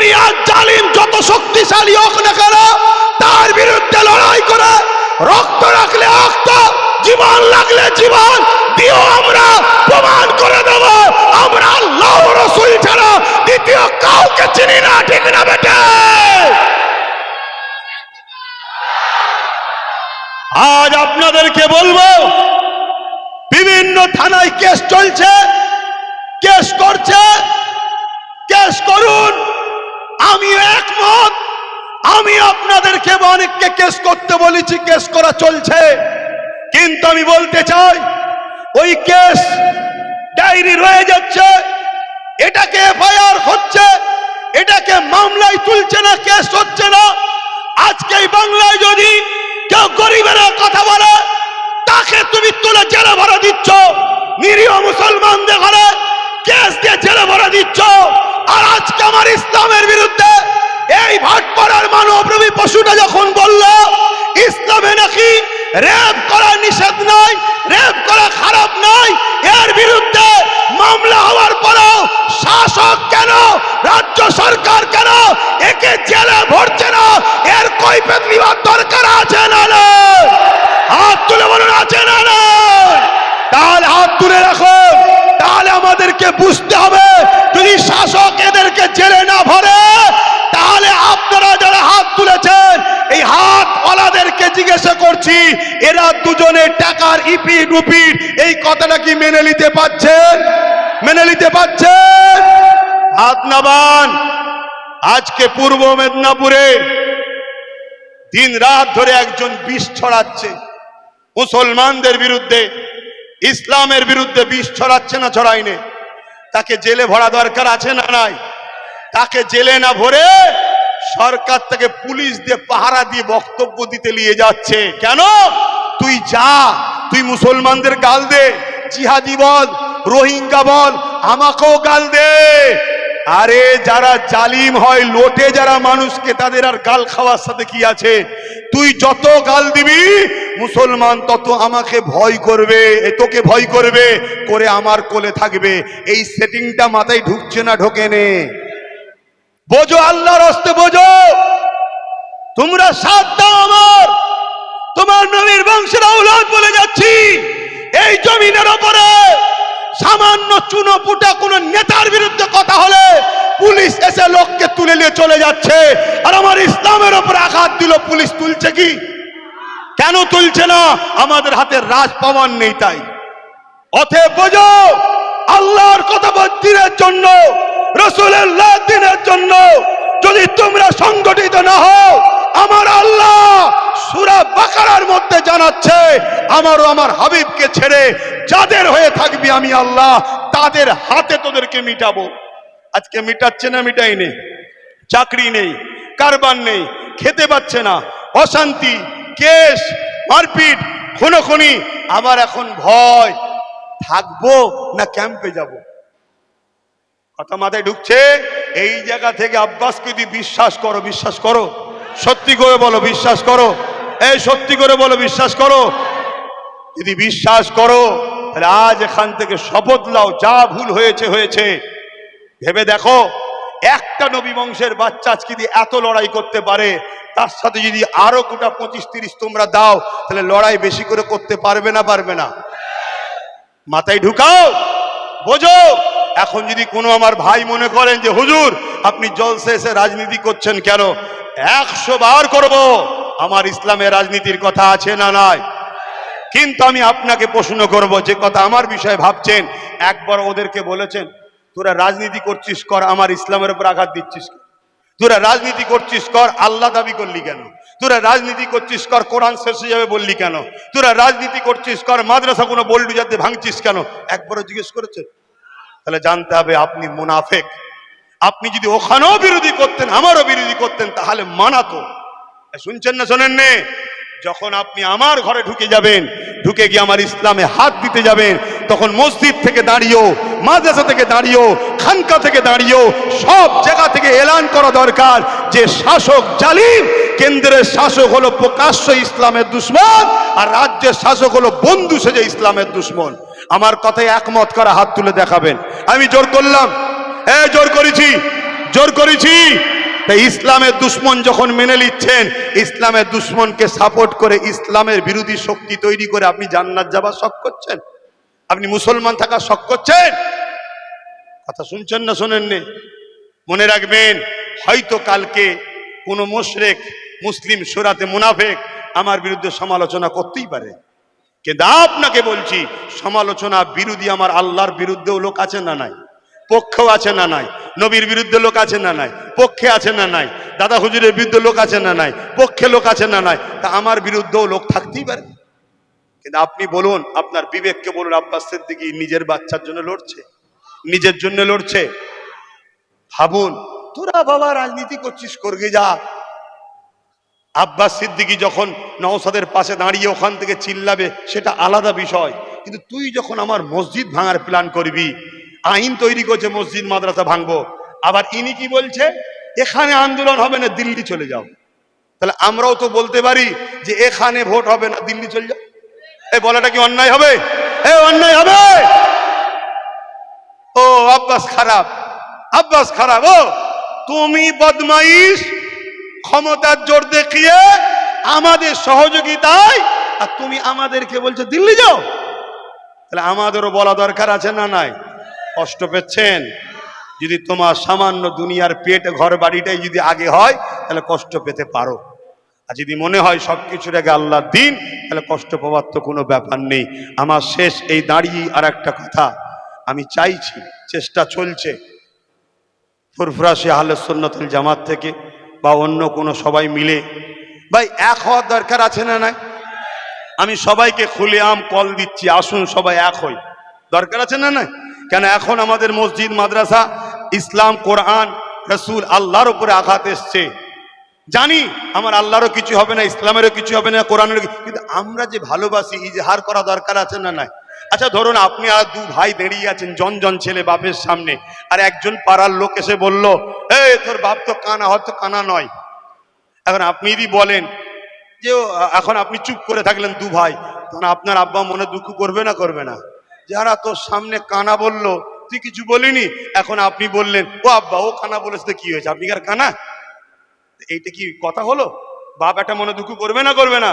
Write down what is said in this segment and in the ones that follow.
দুনিয়ার জালিম যত শক্তিশালী হোক না কেন, তার বিরুদ্ধে লড়াই করে রক্ত রাখলে রক্ত, জীবন লাগলে জীবন দিও, আমরা প্রমাণ করে দেব আমরা আল্লাহ ও রাসূল ছাড়া দ্বিতীয় কাউকে চিনি না। ঠিক না বেটা? আজ আপনাদেরকে বলবো, বিভিন্ন থানায় কেস চলছে, কেস করছে, কেস করুন, আমি একমত। আমি আপনাদেরকে অনেককে কেস করতে বলেছি, কেস করা চলছে, কিন্তু আমি বলতে চাই ওই কেস ডায়েরি রয়ে যাচ্ছে, এটাকে এফআইআর হচ্ছে, এটাকে মামলায় তুলছে না, কেস হচ্ছে না। আজকে এই বাংলায় যদি কেউ গরিবের কথা বলে, তাকে তুমি তুলে জেলে ভরা দিচ্ছ, নিরীহ মুসলমানদের ঘরে কেস দিয়ে জেলে ভরা দিচ্ছ। আর আজকে আমার ইসলামের বিরুদ্ধে এই ভাটপাড়ার মানবরূপী পশুটা যখন বলল ইসলামে নাকি রেপ করা নিষেধ নয়, রেপ করা খারাপ নয়, এর বিরুদ্ধে মামলা হওয়ার পরেও শাসক কেন, রাজ্য সরকার কেন একে জেলে ভরছে না? এর কৈফিয়ত নেওয়ার দরকার আছে না? হাত তুলে বলুন, আছে না? তাহলে হাত তুলে রাখো। তাহলে আমাদেরকে বুঝতে হবে, যদি শাসক এদেরকে জেলে না ভরে, তাহলে আপনারা যারা হাত তুলেছেন এই হাত ওয়ালাদেরকে জিজ্ঞাসা করছি, এরা দুজনে টাকার ইপিট উপিট এই কথাটা কি মেনে নিতে পারছেন? মেনে নিতে পারছেন? হাত নামান। আজকে পূর্ব মেদিনীপুরে দিন রাত ধরে একজন বিষ ছড়াচ্ছে মুসলমানদের বিরুদ্ধে, ইসলামের বিরুদ্ধে বিষ ছড়াচ্ছে না ছড়াইনে? তাকে জেলে ভরা দরকার আছে না নাই? তাকে জেলে না ভরে সরকার তাকে পুলিশ দিয়ে পাহারা দিয়ে বক্তব্য দিতে নিয়ে যাচ্ছে। কেন? তুই যা, তুই মুসলমানদের গাল দে, জিহাদি বল, রোহিঙ্গা বল, আমাকেও গাল দে। আরে যারা জালিম হয়, লোটে যারা মানুষকে, তাদের আর গাল খাওয়ার সাথে কি আছে? তুই যত গাল দিবি মুসলমান তত আমাকে ভয় করবে, তোকে ভয় করবে, করে আমার কোলে থাকবে। এই সেটিংটা মাথায় ঢুকছে না? ঢোকে নে? বোঝো, আল্লাহর রাস্তে বোঝো। তোমরা সাথ দাও আমার, তোমার নবীর বংশের আওলাদ বলে যাচ্ছি। এই জমিনের উপরে সামান্য চুনোপুটা কোন নেতার বিরুদ্ধে কথা হলে পুলিশ এসে লোককে তুলে নিয়ে চলে যাচ্ছে। আর আমার ইসলামের উপরে আঘাত দিল, পুলিশ তুলছে কি? কেন তুলছে না? আমাদের হাতে রাজ পাওয়ার নেই তাই। অতএব বোঝো, আল্লাহর কথা দিনের জন্য, রাসূলুল্লাহ দিনের জন্য যদি তোমরা সংগঠিত না হও, আমার আল্লাহ সূরা বাকারার মধ্যে জানাচ্ছে, আমারও আমার হাবিবকে ছেড়ে যাদের হয়ে থাকবি আমি আল্লাহ তাদের হাতে তোদেরকে মিটাবো। আজকে মিটাচ্ছে না? মিটাই নেই। চাকরি নেই, কারবার নেই, খেতে পাচ্ছে না, অশান্তি, কেস, মারপিট, খুনোখুনি। আবার এখন ভয়, থাকবো না ক্যাম্পে যাব? কথা মাথায় ঢুকছে? এই জায়গা থেকে আব্বাসকে যদি বিশ্বাস করো, বিশ্বাস করো, সত্যি করে বলো বিশ্বাস করো, এই সত্যি করে বলো বিশ্বাস করো। যদি বিশ্বাস করো তাহলে আজ এখান থেকে শপথ নাও, যা ভুল হয়েছে হয়েছে। ভেবে দেখো, একটা নবী বংশের বাচ্চা আজকে যদি এত লড়াই করতে পারে, তার সাথে যদি আরো গোটা 25-30 তোমরা দাও, তাহলে লড়াই বেশি করে করতে পারবে না? পারবে না? মাথায় ঢুকাও, বোঝো। এখন যদি কোনো আমার ভাই মনে করেন যে হুজুর আপনি জলসে এসে রাজনীতি করছেন কেন, 100 বার করব, আমার ইসলামের রাজনীতির কথা আছে না নাই? কিন্তু আমি আপনাকে প্রশ্ন করব, যে কথা আমার বিষয়ে ভাবছেন, একবার ওদেরকে বলেছেন তোরা রাজনীতি করছিস কর, আমার ইসলামের উপর আঘাত দিচ্ছিস? তোরা রাজনীতি করছিস কর, আল্লাহ দাবি করলি কেন? তোরা রাজনীতি করছিস কর, কোরআন শেষ হয়ে যাবে বললি কেন? তোরা রাজনীতি করছিস কর, মাদ্রাসা কোনো বল্টু যাতে ভাঙছিস কেন? একবারও জিজ্ঞেস করেছেন? তাহলে জানতে হবে আপনি মুনাফেক। আপনি যদি ওখানেও বিরোধী করতেন, আমারও বিরোধী করতেন, তাহলে মানাতো। শুনছেন না শোনেন নে? যখন আপনি আমার ঘরে ঢুকে যাবেন, ঢুকে গিয়ে আমার ইসলামে হাত দিতে যাবেন, তখন মসজিদ থেকে দাঁড়িয়েও, মাদ্রাসা থেকে দাঁড়িয়েও, খানকা থেকে দাঁড়িয়েও, সব জায়গা থেকে এলান করা দরকার যে শাসক জালিম, কেন্দ্রের শাসক হলো প্রকাশ্য ইসলামের দুশ্মন, আর রাজ্যের শাসক হলো বন্ধু সেজে ইসলামের দুশ্মন। আমার কথায় একমত করা হাত তুলে দেখাবেন। আমি জোর করলাম? জোর করেছি, জোর করেছি। তাই ইসলামের দুশ্মন যখন মেনে নিচ্ছেন, ইসলামের দুশ্মনকে সাপোর্ট করে ইসলামের বিরোধী শক্তি তৈরি করে আপনি জান্নাত যাবার শখ করছেন, আপনি মুসলমান থাকার শখ করছেন। কথা শুনছেন না শোনেননি? মনে রাখবেন, হয়তো কালকে কোনো মুশরিক মুসলিম সুরাতে মুনাফিক আমার বিরুদ্ধে সমালোচনা করতেই পারে, কিন্তু আপনাকে বলছি সমালোচনা বিরোধী আমার আল্লাহর বিরুদ্ধেও লোক আছে না নাই, পক্ষেও আছে না নাই, নবীর বিরুদ্ধে লোক আছে না নাই, পক্ষে আছে না নাই, দাদা হুজুরের বিরুদ্ধে লোক আছে না নাই, পক্ষে লোক আছে না নাই, তা আমার বিরুদ্ধেও লোক থাকতেই পারে। কিন্তু আপনি বলুন, আপনার বিবেককে বলুন, আব্বাস সিদ্দিকী নিজের বাচ্চার জন্য লড়ছে, নিজের জন্য লড়ছে। ভাবুন, তোরা বাবা রাজনীতি করছিস, করগে যা। আব্বাস সিদ্দিকী যখন নওশাদের পাশে দাঁড়িয়ে ওখান থেকে চিল্লাবে সেটা আলাদা বিষয়, কিন্তু তুই যখন আমার মসজিদ ভাঙার প্ল্যান করবি, আইন তৈরি করছে মসজিদ মাদ্রাসা ভাঙবো, আবার ইনি কি বলছে এখানে আন্দোলন হবে না, দিল্লি চলে যাও। তাহলে আমরাও তো বলতে পারি যে এখানে ভোট হবে না, দিল্লি চলে যাও। এই বলাটা কি অন্যায় হবে? অন্যায় হবে? ও আব্বাস খারাপ, আব্বাস খারাপ। ও তুমি বদমাইশ, ক্ষমতার জোর দেখিয়ে আমাদের সহযোগিতায়, আর তুমি আমাদেরকে বলছো দিল্লি যাও। তাহলে আমাদেরও বলা দরকার আছে না নাই? কষ্ট পেচ্ছেন? যদি তোমার সামান্য দুনিয়ার পেট ঘর বাড়িটাই যদি আগে হয় তাহলে কষ্ট পেতে পারো, আর যদি মনে হয় সবকিছুর আগে আল্লাহর দ্বীন, তাহলে কষ্ট পাওয়ার তো কোনো ব্যাপার নেই। আমার শেষ এই দাঁড়িয়ে আর একটা কথা আমি চাইছি, চেষ্টা চলছে ফুরফুরাশি আহলে সুন্নাতুল জামাত থেকে বা অন্য কোনো সবাই মিলে, ভাই এক হওয়ার দরকার আছে না নাই? আমি সবাইকে খুলেআম কল দিচ্ছি, আসুন সবাই এক হই, দরকার আছে না নাই? কেন এখন আমাদের মসজিদ মাদ্রাসা, ইসলাম, কোরআন, রসুল, আল্লাহর উপরে আঘাত এসছে। জানি আমার আল্লাহরও কিছু হবে না, ইসলামেরও কিছু হবে না, কোরআনেরও, কিন্তু আমরা যে ভালোবাসি ইজহার করা দরকার আছে না নাই? আচ্ছা ধরুন আপনি আর দু ভাই দাঁড়িয়ে আছেন, জন ছেলে বাপের সামনে, আর একজন পাড়ার লোক এসে বলল, এই তোর বাপ তো কানা, হয়তো কানা নয়। এখন আপনি যদি বলেন যে, এখন আপনি চুপ করে থাকলেন দু ভাই, তখন আপনার আব্বা মনে দুঃখ করবে না, করবে না? যারা তোর সামনে কানা বললো, তুই কিছু বলিনি, এখন আপনি বললেন ও আব্বা ও কানা বলেছে, কি হয়েছে, আপনি আর কানা? এইটা কি কথা হলো? বাপ একটা মনে দুঃখ করবে না, করবে না?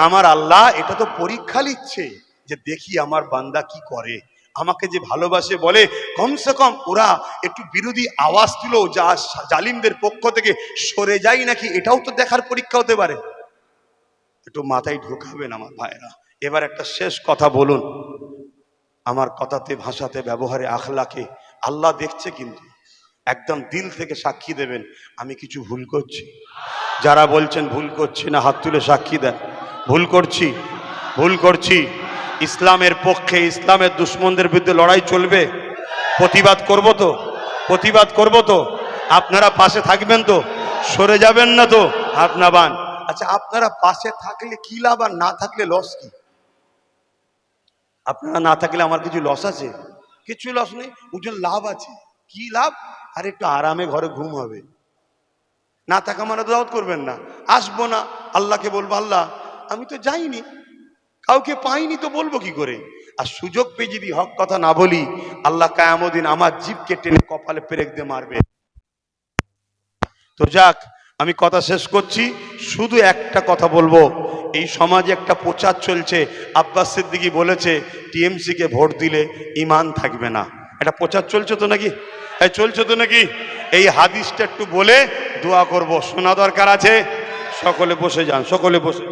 আমার আল্লাহ এটা তো পরীক্ষা নিচ্ছে, যে দেখি আমার বান্দা কি করে, আমাকে যে ভালোবাসে বলে, কমসে কম ওরা একটু বিরোধী আওয়াজ তুলো, যা জালিমদের পক্ষ থেকে সরে যাই নাকি, এটাও তো দেখার পরীক্ষা হতে পারে। একটু মাথায় ঢোকাবেন আমার ভাইরা। এবার একটা শেষ কথা বলুন, আমার কথাতে, ভাষাতে, ব্যবহারে, আখলাকে আল্লাহ দেখছে, কিন্তু একদম দিল থেকে সাক্ষী দেবেন আমি কিছু ভুল করছি। যারা বলছেন ভুল করছি না, হাত তুলে সাক্ষী দেন। ভুল করছি, ভুল করছি। ইসলামের পক্ষে, ইসলামের দুশ্মনদের বিরুদ্ধে লড়াই চলবে, প্রতিবাদ করব তো, প্রতিবাদ করব তো। আপনারা পাশে থাকবেন তো, সরে যাবেন না তো? হাত নামান। আচ্ছা আপনারা পাশে থাকলে কি লাভ, আর না থাকলে লস কি? আপনারা না থাকলে আমার কিছু লস আছে? কিছু লস নেই, ওজন লাভ আছে। কি লাভ? আর একটু আরামে ঘরে ঘুম হবে। না থাকা মানে দাওয়াত করবেন না, আসবো না, আল্লাহকে বলবো আল্লাহ আমি তো যাইনি, কাউকে পাইনি, তো বলবো কি করে? আর সুযোগ পেয়ে যদি হক কথা না বলি, আল্লাহ কিয়ামত দিন আমার জিভকে টেনে কপালে পেরেক দিয়ে মারবে। তো যাক, আমি কথা শেষ করছি, শুধু একটা কথা বলবো, এই সমাজে একটা প্রচার চলছে, আব্বাস সিদ্দিকী বলেছে টিএমসি কে ভোট দিলে ঈমান থাকবে না। এটা প্রচার চলছে তো নাকি? চলছে তো নাকি? এই হাদিসটা একটু বলে দোয়া করব, শোনা দরকার আছে। সকলে বসে যান, সকলে বসে।